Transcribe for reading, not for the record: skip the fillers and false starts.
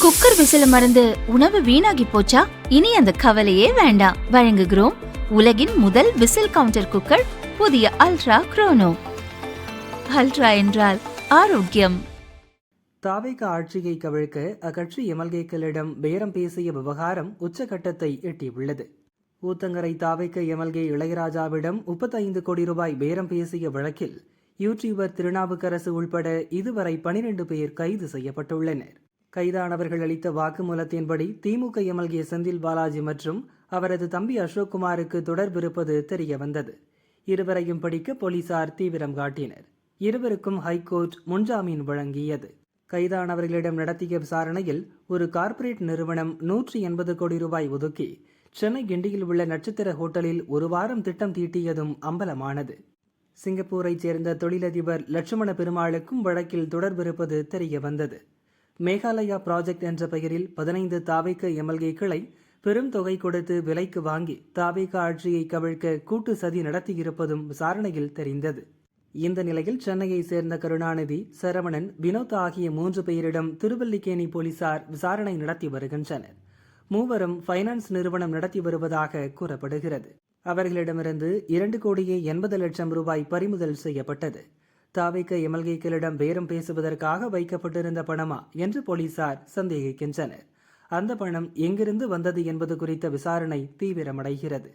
Cooker விசில மறந்து உணவு வீணாகி போச்சா? இனி அந்த கவலையே வேண்டாம். வழங்குகிறோம் உலகின் முதல் விசில் கவுண்டர் குக்கர், புதிய அல்ட்ரா குரோனோ. அல்ட்ரா என்றால் ஆரோக்கியம். தாவேக ஆட்சியை கவிழ்க்க அக்கட்சி எம்எல்ஏக்களிடம் பேரம் பேசிய விவகாரம் உச்சகட்டத்தை எட்டியுள்ளது. ஊத்தங்கரை தாவேக எம்எல்ஏ இளையராஜாவிடம் 35 கோடி ரூபாய் பேரம் பேசிய வழக்கில் யூடியூபர் திருநாவுக்கரசு உள்பட இதுவரை 12 பேர் கைது செய்யப்பட்டுள்ளனர். கைதானவர்கள் அளித்த வாக்குமூலத்தின்படி திமுக எம்எல்ஏ செந்தில் பாலாஜி மற்றும் அவரது தம்பி அசோக்குமாருக்கு தொடர்பு இருப்பது தெரிய வந்தது. இருவரையும் பிடிக்க போலீசார் தீவிரம் காட்டினர். இருவருக்கும் ஹைகோர்ட் முன்ஜாமீன் வழங்கியது. கைதானவர்களிடம் நடத்திய விசாரணையில் ஒரு கார்ப்பரேட் நிறுவனம் 180 கோடி ரூபாய் ஒதுக்கி சென்னை கிண்டியில் உள்ள நட்சத்திர ஹோட்டலில் ஒரு வாரம் திட்டம் தீட்டியதும் அம்பலமானது. சிங்கப்பூரைச் சேர்ந்த தொழிலதிபர் லட்சுமண பெருமாளுக்கும் வழக்கில் தொடர்பு இருப்பது தெரிய வந்தது. மேகாலயா ப்ராஜெக்ட் என்ற பெயரில் 15 தாவேக எம்எல்ஏக்களை பெரும் தொகை கொடுத்து விலைக்கு வாங்கி தாவேக ஆட்சியை கவிழ்க்க கூட்டு சதி நடத்தியிருப்பதும் விசாரணையில் தெரிந்தது. இந்த நிலையில் சென்னையை சேர்ந்த கருணாநிதி, சரவணன், வினோத் ஆகிய 3 பேரிடம் திருவல்லிக்கேணி போலீசார் விசாரணை நடத்தி வருகின்றனர். மூவரும் ஃபைனான்ஸ் நிறுவனம் நடத்தி வருவதாக கூறப்படுகிறது. அவர்களிடமிருந்து 2 கோடியே 80 லட்சம் ரூபாய் பறிமுதல் செய்யப்பட்டது. தாவேக எம்எல்ஏக்களிடம் பேரம் பேசுவதற்காக வைக்கப்பட்டிருந்த பணமா என்று போலீசார் சந்தேகிக்கின்றனர். அந்த பணம் எங்கிருந்து வந்தது என்பது குறித்த விசாரணை தீவிரமடைகிறது.